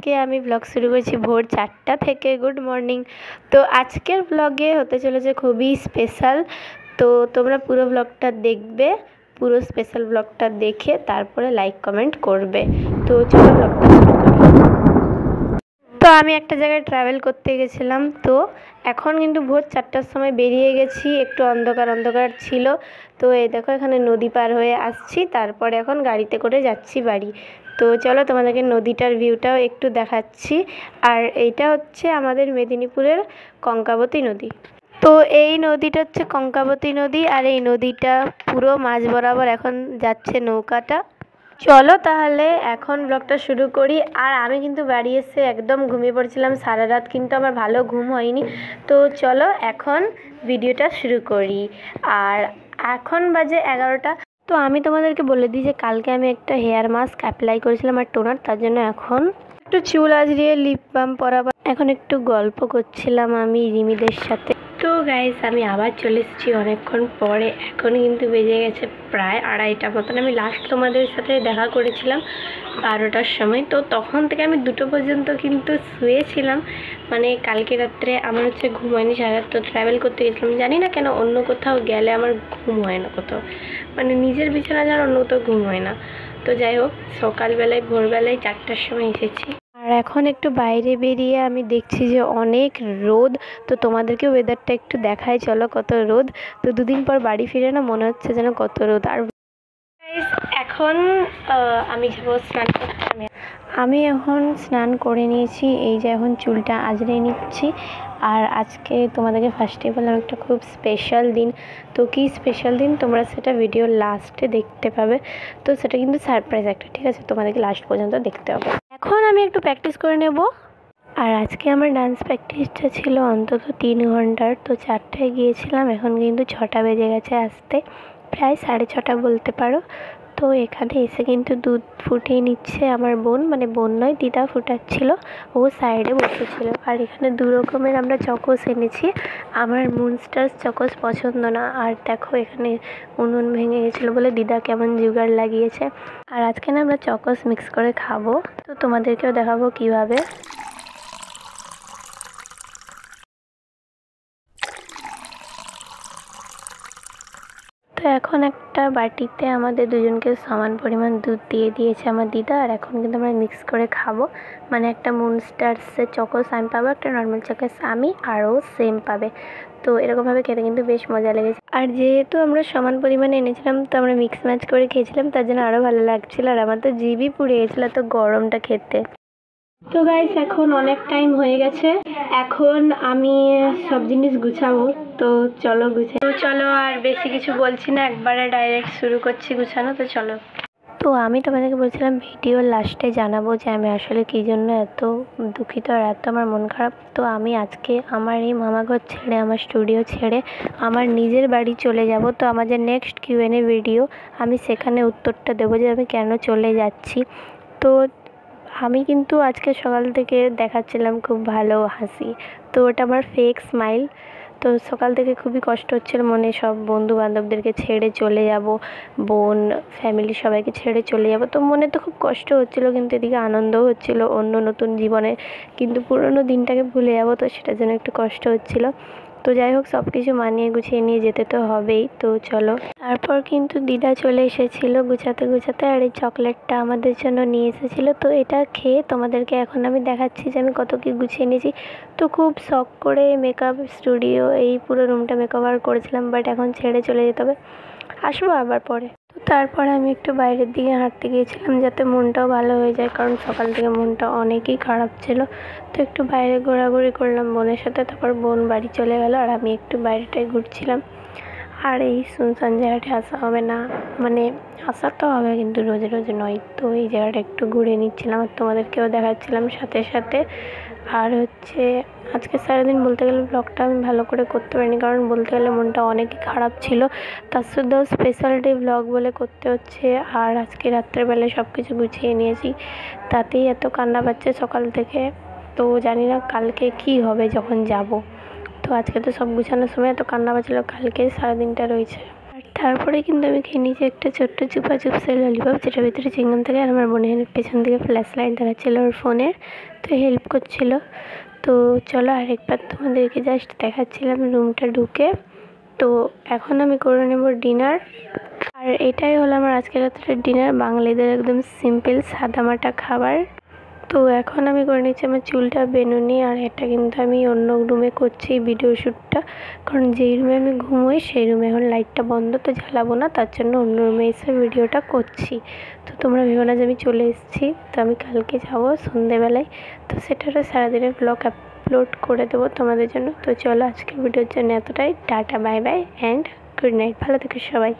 আজকে আমি ব্লগ শুরু করেছি ভোর 4টা থেকে। Good morning. তো আজকের ব্লগে হতে চলেছে খুবই স্পেশাল। তো তোমরা পুরো ব্লগটা দেখবে, পুরো স্পেশাল ব্লগটা দেখে তারপরে লাইক কমেন্ট করবে। তো চলো ব্লগটা শুরু করি। তো আমি একটা জায়গায় ট্রাভেল করতে গেছিলাম। তো এখন কিন্তু ভোর 4টার সময় বেরিয়ে গেছি, একটু অন্ধকার অন্ধকার ছিল। তো এই দেখো এখানে নদী পার হয়ে আসছি, তারপরে এখন গাড়িতে করে যাচ্ছি বাড়ি। তো চলো তোমাদেরকে নদীটার ভিউটাও একটু দেখাচ্ছি। আর এইটা হচ্ছে আমাদের মেদিনীপুরের কঙ্কাবতী নদী। তো এই নদীটা হচ্ছে কঙ্কাবতী নদী, আর এই নদীটা পুরো মাঝ বরাবর এখন যাচ্ছে নৌকাটা। চলো তাহলে এখন ব্লগটা শুরু করি। আর আমি কিন্তু বাড়ি এসে একদম ঘুমিয়ে পড়েছিলাম, সারা রাত কিন্তু আমার ভালো ঘুম হয়নি। তো চলো এখন ভিডিওটা শুরু করি। আর এখন বাজে 11টা। তো আমি তোমাদেরকে বলে দিই যে কালকে আমি একটা হেয়ার মাস্ক অ্যাপ্লাই করেছিলাম আর টোনার, তার জন্য এখন একটু চুল আজড়িয়ে লিপ বাম পরাবার এখন একটু গল্প করছিলাম আমি রিমিদের সাথে। তো গাইস আমি আবার চলে এসেছি অনেকক্ষণ পরে। এখন কিন্তু বেজে গেছে প্রায় 2:30 মতন। আমি লাস্ট তোমাদের সাথে দেখা করেছিলাম 12টার সময়। তো তখন থেকে আমি 2টো পর্যন্ত কিন্তু শুয়েছিলাম। মানে কালকে রাত্রে আমার হচ্ছে ঘুম হয়নি, সারা রাত তো ট্রাভেল করতে গেছিলাম। জানি না কেন অন্য কোথাও গেলে আমার ঘুম হয় না কোথাও, মানে নিজের বিছানা যার অন্য কোথাও ঘুম হয় না। তো যাই হোক সকালবেলায় ভোরবেলায় 4টার সময় এসেছি। আর এখন একটু বাইরে বেরিয়ে আমি দেখছি যে অনেক রোদ। তো তোমাদেরকে ওয়েদারটা একটু দেখায়, চলো কত রোদ। তো দুদিন পর বাড়ি ফিরে না মনে হচ্ছে যেন কত রোদ। আর এখন আমি যাবো স্নান করতে। আমি এখন স্নান করে নিয়েছি, এই যে এখন চুলটা আঁচড়ে নিচ্ছি। আর আজকে তোমাদেরকে ফার্স্টে বললাম একটা খুব স্পেশাল দিন। তো কি স্পেশাল দিন তোমরা সেটা ভিডিওর লাস্টে দেখতে পাবে। তো সেটা কিন্তু সারপ্রাইজ একটা, ঠিক আছে? তোমাদেরকে লাস্ট পর্যন্ত দেখতে হবে। এখন আমি একটু প্র্যাকটিস করে নেব। আর আজকে আমার ডান্স প্র্যাকটিসটা ছিল অন্তত 3 ঘন্টার। তো 4টায় গিয়েছিলাম, এখন কিন্তু 6টা বেজে গেছে আসতে, প্রায় 6:30 বলতে পারো। তো এখানে এসে কিন্তু দুধ ফুটিয়ে নিচ্ছে আমার বোন, মানে বোন নয় দিদা ফুটাচ্ছিল, ও সাইডে বসেছিল। আর এখানে 2 রকমের আমরা চকোস এনেছি। আমার মুনস্টার্স চকোস পছন্দ না। আর দেখো এখানে উনুন ভেঙে গেছিলো বলে দিদা কেমন জোগাড় লাগিয়েছে। আর আজকে না আমরা চকোস মিক্স করে খাবো। তো তোমাদেরকেও দেখাবো কিভাবে। তো এখন একটা বাটিতে আমাদের দুজনকে সমান পরিমাণ দুধ দিয়ে দিয়েছে আমার দিদা। আর এখন কিন্তু আমরা মিক্স করে খাবো। মানে একটা মুনস্টার্সের চকোস আমি পাবো, একটা নর্মাল চকোস আমি, আরও সেম পাবে। তো এরকমভাবে খেতে কিন্তু বেশ মজা লেগেছে। আর যেহেতু আমরা সমান পরিমাণে এনেছিলাম তো আমরা মিক্স ম্যাচ করে খেয়েছিলাম, তার জন্য আরও ভালো লাগছিলো। আর আমার তো জিভই পুড়ে গেছিলো তো গরমটা খেতে। তো গাইস এখন অনেক টাইম হয়ে গেছে, এখন আমি সব জিনিস গুছাবো। তো চলো গুছাই। তো চলো আর বেশি কিছু বলছি না, একবারে ডাইরেক্ট শুরু করছি গুছানো। তো চলো। তো আমি তোমাদেরকে বলছিলাম ভিডিওর লাস্টে জানাবো যে আমি আসলে কী জন্য এত দুঃখিত আর এত আমার মন খারাপ। তো আমি আজকে আমার এই মামাঘর ছেড়ে, আমার স্টুডিও ছেড়ে আমার নিজের বাড়ি চলে যাব। তো আমার যে নেক্সট Q&A ভিডিও, আমি সেখানে উত্তরটা দেবো যে আমি কেন চলে যাচ্ছি। তো আমি কিন্তু আজকে সকাল থেকে দেখাচ্ছিলাম খুব ভালো হাসি, তো ওটা আমার ফেক স্মাইল। তো সকাল থেকে খুবই কষ্ট হচ্ছিল মনে, সব বন্ধু বান্ধবদেরকে ছেড়ে চলে যাব, বোন ফ্যামিলি সবাইকে ছেড়ে চলে যাব। তো মনে তো খুব কষ্ট হচ্ছিলো, কিন্তু এদিকে আনন্দও হচ্ছিলো অন্য নতুন জীবনে, কিন্তু পুরনো দিনটাকে ভুলে যাব, তো সেটার জন্য একটু কষ্ট হচ্ছিলো। তো যাই হোক সব কিছু মানিয়ে গুছিয়ে নিয়ে যেতে তো হবেই। তো চলো। তারপর কিন্তু দিদা চলে এসেছিলো গুছাতে গুছাতে, আর এই চকলেটটা আমাদের জন্য নিয়ে এসেছিলো। তো এটা খেয়ে তোমাদেরকে এখন আমি দেখাচ্ছি যে আমি কত কি গুছিয়ে নিয়েছি। তো খুব শখ করে মেকআপ স্টুডিও এই পুরো রুমটা মেকওভার করেছিলাম, বাট এখন ছেড়ে চলে যেতে হবে, আসবো আবার পরে। তো তারপরে আমি একটু বাইরের দিকে হাঁটতে গিয়েছিলাম যাতে মনটাও ভালো হয়ে যায়, কারণ সকাল থেকে মনটা অনেকই খারাপ ছিল। তো একটু বাইরে ঘোরাঘুরি করলাম বোনের সাথে, তারপর বোন বাড়ি চলে গেল আর আমি একটু বাইরেটায় ঘুরছিলাম। আর এই শুনশান জায়গাটা আসা হবে না, মানে আসা তো হবে কিন্তু রোজ রোজ নয়। তো এই জায়গাটা একটু ঘুরে নিচ্ছিলাম আর তোমাদেরকেও দেখাচ্ছিলাম সাথে সাথে। আর হচ্ছে আজকে সারাদিন বলতে গেলে ব্লগটা আমি ভালো করে করতে পারিনি, কারণ বলতে গেলে মনটা অনেকই খারাপ ছিল। তার সাথেও স্পেশাল ডে ব্লগ বলে করতে হচ্ছে। আর আজকে রাত্রেবেলায় সব কিছু গুছিয়ে নিয়েছি, তাতেই এত কান্না পাচ্ছে সকাল থেকে। তো জানি না কালকে কি হবে যখন যাব। তো আজকে তো সব গুছানোর সময় এত কান্না পাচ্ছিলো, কালকে সারাদিনটা রয়েছে। আর তারপরে কিন্তু আমি খেয়ে নিয়েছি একটা ছোট্ট চুপা চুপসের ললিপপ, যেটার ভিতরে চিংগাম থাকে। আর আমার বোনের পেছন থেকে ফ্ল্যাশ লাইট দেখাচ্ছিল ওর ফোনের, তো হেল্প করছিল। তো চলো আরেকবার তোমাদেরকে জাস্ট দেখাচ্ছিলাম রুমটা ঢুকে। তো এখন আমি করে নেব ডিনার। আর এটাই হলো আমার আজকের রাতের ডিনার, বাঙালিদের একদম সিম্পল সাদামাটা খাবার। তো এখন আমি করে নিচ্ছি আমার চুলটা বেনুনি। আর এটা কিন্তু আমি অন্য রুমে করছি ভিডিও শ্যুটটা, কারণ যেই রুমে আমি ঘুমোই সেই রুমে এখন লাইটটা বন্ধ, তো জ্বালাবো না, তার জন্য অন্য রুমে এসে ভিডিওটা করছি। তো তোমরা ভেবো না যে আমি চলে এসেছি, তো আমি কালকে যাবো সন্ধেবেলায়, তো সেটারও সারাদিনের ব্লগ আপলোড করে দেবো তোমাদের জন্য। তো চলো আজকের ভিডিওর জন্য এতটাই, tata bye bye and good night, ভালো থেকো সবাই।